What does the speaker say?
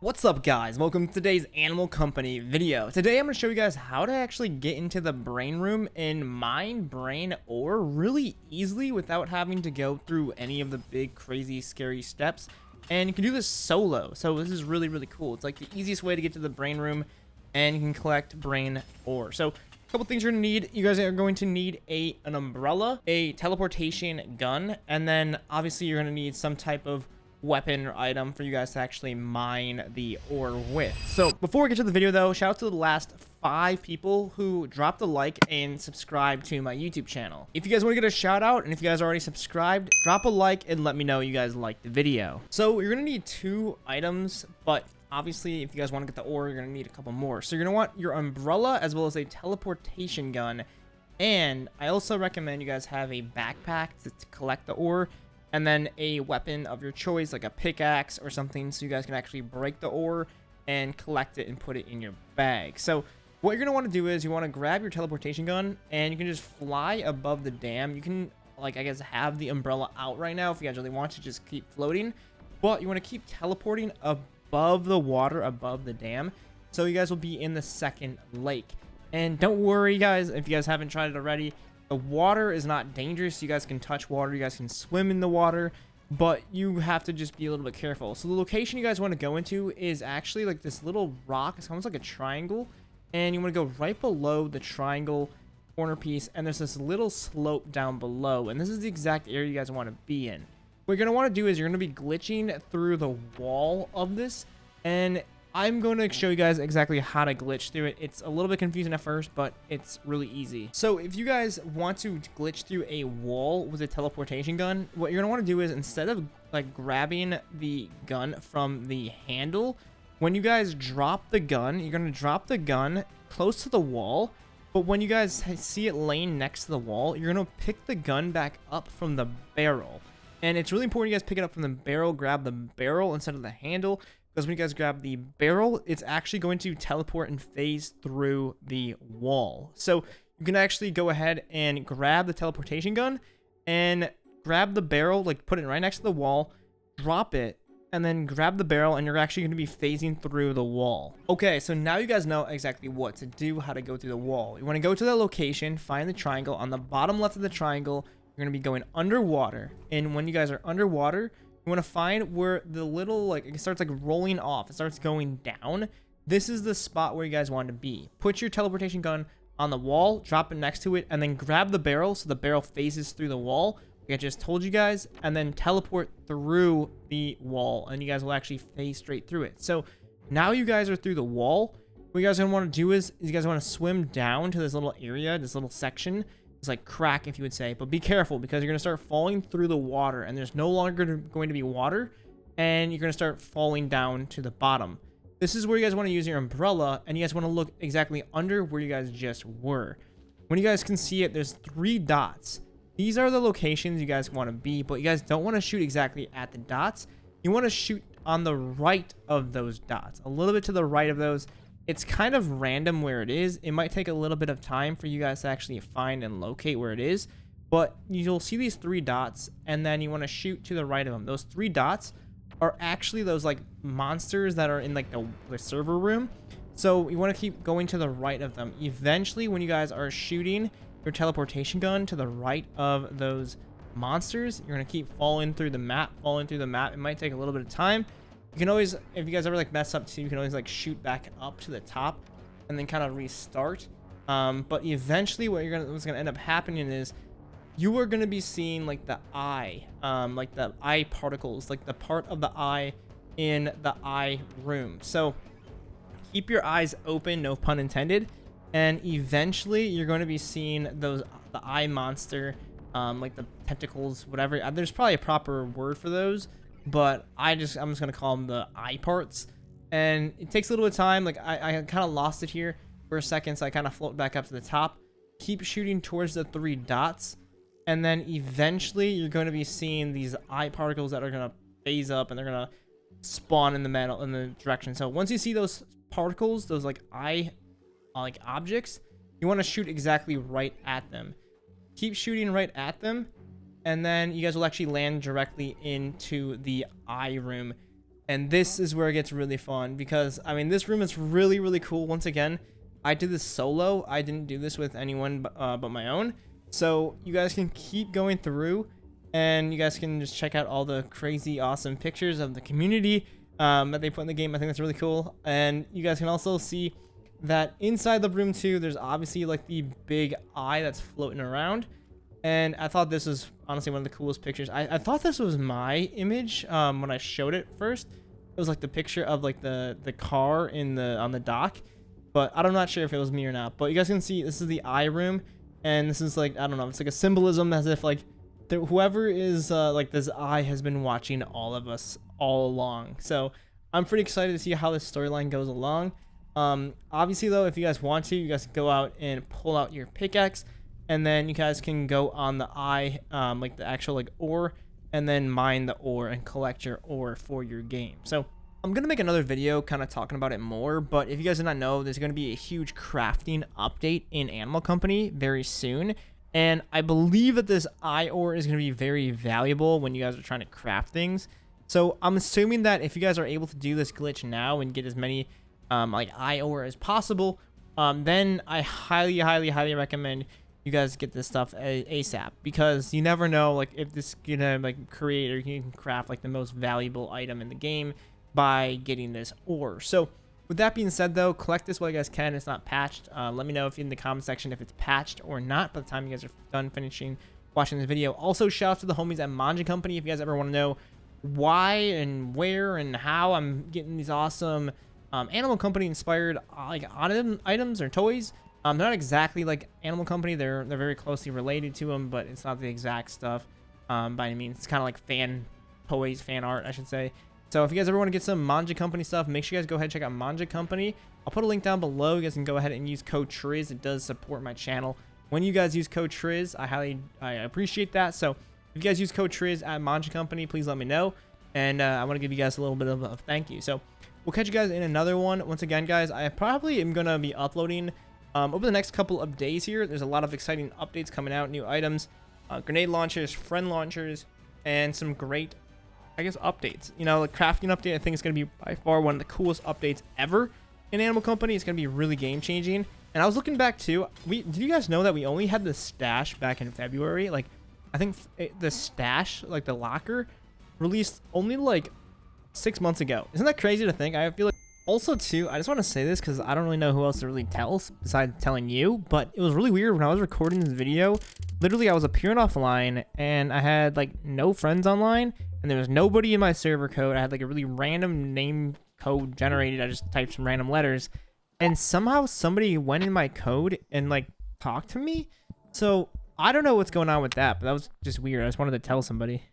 What's up guys, welcome to today's Animal Company video. Today I'm going to show you guys how to actually get into the brain room and mine brain ore really easily without having to go through any of the big crazy scary steps. And you can do this solo, so this is really cool. It's like the easiest way to get to the brain room and you can collect brain ore. So a couple things you're going to need. You guys are going to need an umbrella, a teleportation gun, and then obviously you're going to need some type of weapon or item for you guys to actually mine the ore with. So before we get to the video though, shout out to the last 5 people who dropped a like and subscribed to my YouTube channel. If you guys want to get a shout out, and if you guys are already subscribed, drop a like and let me know you guys liked the video. So you're gonna need 2 items, but obviously if you guys want to get the ore, you're gonna need a couple more. So you're gonna want your umbrella as well as a teleportation gun, and I also recommend you guys have a backpack to collect the ore, and then a weapon of your choice like a pickaxe or something so you guys can actually break the ore and collect it and put it in your bag. So what you're going to want to do is you want to grab your teleportation gun and you can just fly above the dam. You can, like, I guess have the umbrella out right now if you guys really want to just keep floating, but you want to keep teleporting above the water, above the dam, so you guys will be in the second lake. And don't worry guys, if you guys haven't tried it already, the water is not dangerous. You guys can touch water, you guys can swim in the water, but you have to just be a little bit careful. So the location you guys want to go into is actually like this little rock. It's almost like a triangle, and you want to go right below the triangle corner piece, and there's this little slope down below, and this is the exact area you guys want to be in. What you're going to want to do is you're going to be glitching through the wall of this, and I'm going to show you guys exactly how to glitch through it. It's a little bit confusing at first, but it's really easy. So if you guys want to glitch through a wall with a teleportation gun, what you're going to want to do is, instead of like grabbing the gun from the handle, when you guys drop the gun, you're going to drop the gun close to the wall. But when you guys see it laying next to the wall, you're going to pick the gun back up from the barrel. And it's really important you guys pick it up from the barrel, grab the barrel instead of the handle, because when you guys grab the barrel, it's actually going to teleport and phase through the wall. So you can actually go ahead and grab the teleportation gun and grab the barrel, like put it right next to the wall, drop it, and then grab the barrel, and you're actually going to be phasing through the wall. Okay, so now you guys know exactly what to do, how to go through the wall. You want to go to the location, find the triangle. On the bottom left of the triangle, you're going to be going underwater. And when you guys are underwater, you want to find where the little, like, it starts like rolling off, it starts going down. This is the spot where you guys want to be. Put your teleportation gun on the wall, drop it next to it, and then grab the barrel so the barrel phases through the wall, like I just told you guys, and then teleport through the wall, and you guys will actually phase straight through it. So now you guys are through the wall. What you guys are going to want to do is you guys want to swim down to this little area, this little section. It's like crack, if you would say, but be careful because you're going to start falling through the water, and there's no longer going to be water, and you're going to start falling down to the bottom. This is where you guys want to use your umbrella, and you guys want to look exactly under where you guys just were. When you guys can see it, there's 3 dots. These are the locations you guys want to be, but you guys don't want to shoot exactly at the dots. You want to shoot on the right of those dots, a little bit to the right of those. It's kind of random where it is. It might take a little bit of time for you guys to actually find and locate where it is, but you'll see these 3 dots, and then you want to shoot to the right of them. Those 3 dots are actually those like monsters that are in like the server room. So you want to keep going to the right of them. Eventually, when you guys are shooting your teleportation gun to the right of those monsters, you're going to keep falling through the map. It might take a little bit of time. You can always, if you guys ever like mess up too, you can always like shoot back up to the top and then kind of restart. But eventually what's gonna end up happening is you are gonna be seeing like the eye, like the eye particles, like the part of the eye in the eye room. So keep your eyes open, no pun intended, and eventually you're going to be seeing the eye monster, like the tentacles, whatever. There's probably a proper word for those, but I'm just gonna call them the eye parts. And it takes a little bit of time. Like I kind of lost it here for a second, so I kind of float back up to the top. Keep shooting towards the 3 dots, and then eventually you're going to be seeing these eye particles that are gonna phase up, and they're gonna spawn in the direction. So once you see those particles, those like eye objects, you want to shoot exactly right at them. Keep shooting right at them, and then you guys will actually land directly into the eye room. And this is where it gets really fun because, I mean, this room is really, really cool. Once again, I did this solo. I didn't do this with anyone but my own. So you guys can keep going through and you guys can just check out all the crazy, awesome pictures of the community that they put in the game. I think that's really cool. And you guys can also see that inside the room too, there's obviously like the big eye that's floating around. And I thought this was honestly one of the coolest pictures. I thought this was my image when I showed it first. It was like the picture of like the car on the dock, but I'm not sure if it was me or not. But you guys can see this is the eye room, and this is like, I don't know, it's like a symbolism as if like whoever is like this eye has been watching all of us all along. So I'm pretty excited to see how this storyline goes along. Obviously though, if you guys want to, you guys can go out and pull out your pickaxe, and then you guys can go on the eye, like the actual like ore, and then mine the ore and collect your ore for your game. So I'm going to make another video kind of talking about it more, but if you guys did not know, there's going to be a huge crafting update in Animal Company very soon. And I believe that this eye ore is going to be very valuable when you guys are trying to craft things. So I'm assuming that if you guys are able to do this glitch now and get as many like eye ore as possible, then I highly, highly, highly recommend you guys get this stuff ASAP, because you never know like if this gonna like create or you can craft like the most valuable item in the game by getting this ore. So with that being said though, collect this while you guys can. It's not patched. Let me know if in the comment section if it's patched or not by the time you guys are done finishing watching this video. Also, shout out to the homies at Manja Company. If you guys ever want to know why and where and how I'm getting these awesome Animal Company inspired like items or toys. They're not exactly like Animal Company. They're very closely related to them, but it's not the exact stuff by any means. It's kind of like fan toys, fan art, I should say. So if you guys ever want to get some Manja Company stuff, make sure you guys go ahead and check out Manja Company. I'll put a link down below. You guys can go ahead and use code TRIZ. It does support my channel. When you guys use code TRIZ, I appreciate that. So if you guys use code TRIZ at Manja Company, please let me know. And I want to give you guys a little bit of a thank you. So we'll catch you guys in another one. Once again, guys, I probably am going to be uploading over the next couple of days here. There's a lot of exciting updates coming out, new items, grenade launchers, friend launchers, and some great, I guess, updates. You know, the crafting update, I think is going to be by far one of the coolest updates ever in Animal Company. It's going to be really game changing. And I was looking back too. Did you guys know that we only had the stash back in February? Like, I think the stash, like the locker, released only like 6 months ago. Isn't that crazy to think? I feel like. Also too, I just want to say this because I don't really know who else to really tell besides telling you, but it was really weird when I was recording this video. Literally, I was appearing offline and I had like no friends online and there was nobody in my server code. I had like a really random name code generated. I just typed some random letters and somehow somebody went in my code and like talked to me. So I don't know what's going on with that, but that was just weird. I just wanted to tell somebody.